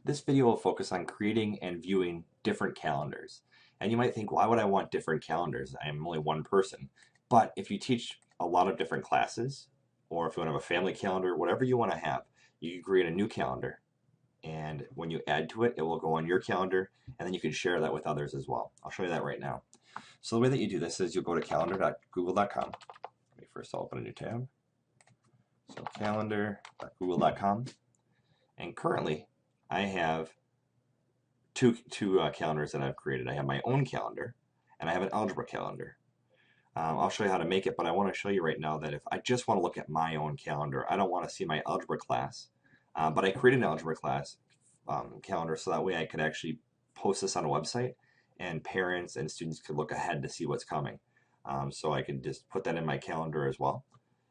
This video will focus on creating and viewing different calendars. And you might think, why would I want different calendars? I am only one person. But if you teach a lot of different classes, or if you want to have a family calendar, whatever you want to have, you can create a new calendar. And when you add to it, it will go on your calendar, and then you can share that with others as well. I'll show you that right now. So the way that you do this is you'll go to calendar.google.com. Let me first open a new tab. So calendar.google.com. And currently, I have two calendars that I've created. I have my own calendar, and I have an algebra calendar. I'll show you how to make it, but I want to show you right now that if I just want to look at my own calendar, I don't want to see my algebra class, but I created an algebra class calendar so that way I could actually post this on a website, and parents and students could look ahead to see what's coming. So I can just put that in my calendar as well.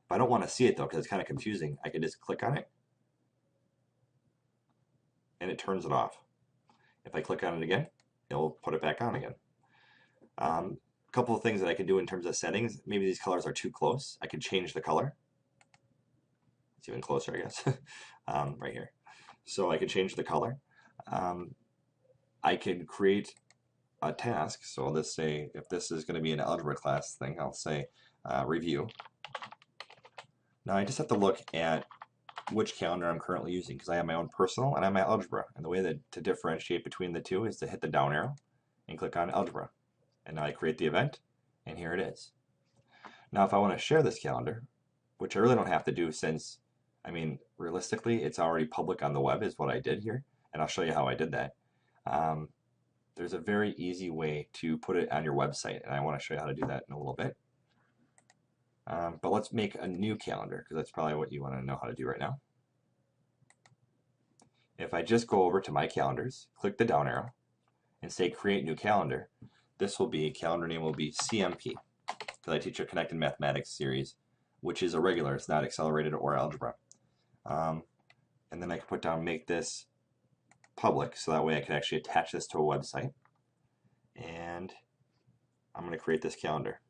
If I don't want to see it though, because it's kind of confusing, I can just click on it, and it turns it off. If I click on it again, it'll put it back on again. A couple of things that I can do in terms of settings. Maybe these colors are too close. I can change the color. It's even closer, I guess, right here. So I can change the color. I can create a task. So I'll just say, if this is going to be an algebra class thing, I'll say review. Now I just have to look at which calendar I'm currently using because I have my own personal and I have my algebra. And the way that to differentiate between the two is to hit the down arrow and click on algebra. And now I create the event, and here it is. Now if I want to share this calendar, which I really don't have to do since, I mean, realistically, it's already public on the web is what I did here, and I'll show you how I did that. There's a very easy way to put it on your website, and I want to show you how to do that in a little bit. But let's make a new calendar, because that's probably what you want to know how to do right now. If I just go over to my calendars, click the down arrow, and say create new calendar, this will be, calendar name will be CMP, because I teach a Connected Mathematics series, which is a regular, it's not accelerated or algebra. And then I can put down make this public, so that way I can actually attach this to a website. And I'm going to create this calendar.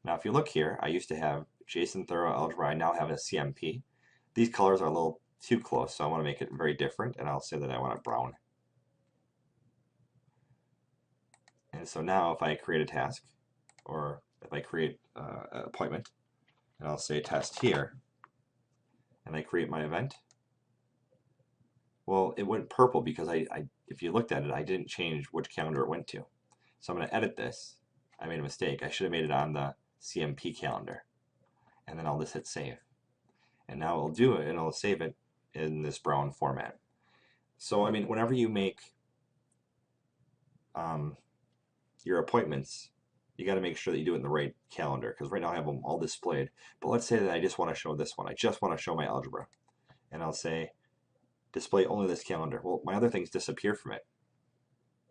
Now if you look here, I used to have Jason Thorough Algebra, I now have a CMP. These colors are a little too close, so I want to make it very different, and I'll say that I want it brown. And so now if I create a task, or if I create an appointment, and I'll say test here, and I create my event, well, it went purple because if you looked at it, I didn't change which calendar it went to. So I'm going to edit this. I made a mistake. I should have made it on the CMP calendar. And then I'll just hit save. And now it'll do it, and it'll save it in this brown format. So, I mean, whenever you make your appointments, you got to make sure that you do it in the right calendar, because right now I have them all displayed. But let's say that I just want to show this one. I just want to show my algebra. And I'll say display only this calendar. Well, my other things disappear from it,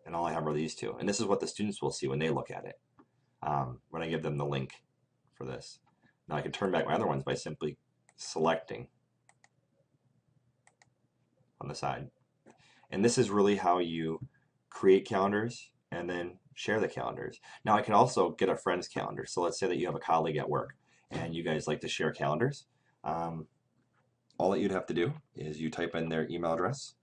and all I have are these two. And this is what the students will see when they look at it, when I give them the link for this. Now I can turn back my other ones by simply selecting on the side. And this is really how you create calendars and then share the calendars. Now I can also get a friend's calendar. So let's say that you have a colleague at work and you guys like to share calendars. All that you'd have to do is you type in their email address.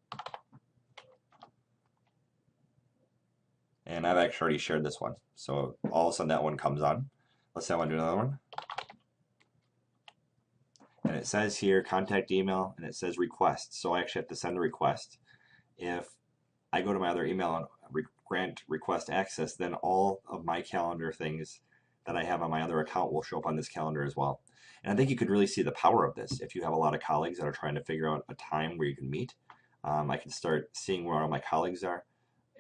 And I've actually already shared this one. So all of a sudden that one comes on. Let's say I want to do another one. And it says here contact email, and it says request. So I actually have to send a request. If I go to my other email and grant request access, then all of my calendar things that I have on my other account will show up on this calendar as well. And I think you could really see the power of this if you have a lot of colleagues that are trying to figure out a time where you can meet. I can start seeing where all my colleagues are.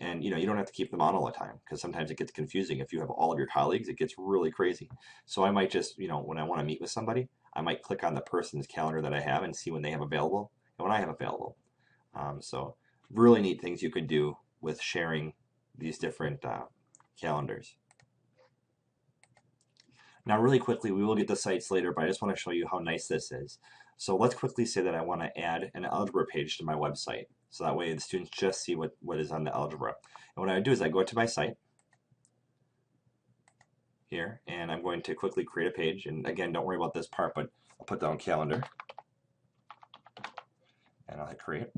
And you don't have to keep them on all the time, because sometimes it gets confusing. If you have all of your colleagues, it gets really crazy. So I might just, when I want to meet with somebody, I might click on the person's calendar that I have and see when they have available and when I have available. So really neat things you can do with sharing these different calendars. Now really quickly, we will get the sites later, but I just want to show you how nice this is. So let's quickly say that I want to add an algebra page to my website. So that way the students just see what is on the algebra. And what I would do is I go to my site here, and I'm going to quickly create a page. And again, don't worry about this part, but I'll put down calendar, and I'll hit create.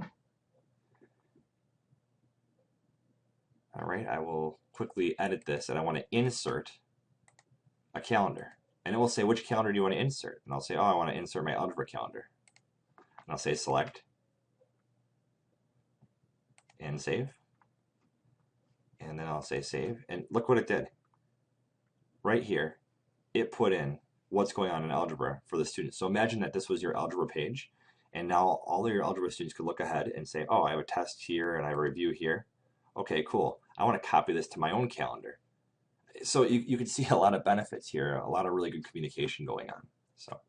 All right, I will quickly edit this, and I want to insert a calendar. And it will say, which calendar do you want to insert? And I'll say, oh, I want to insert my algebra calendar. And I'll say select and save. And then I'll say save. And look what it did. Right here, it put in what's going on in algebra for the students. So imagine that this was your algebra page, and now all of your algebra students could look ahead and say, oh, I have a test here and I have a review here. Okay, cool. I want to copy this to my own calendar. So you can see a lot of benefits here, a lot of really good communication going on. So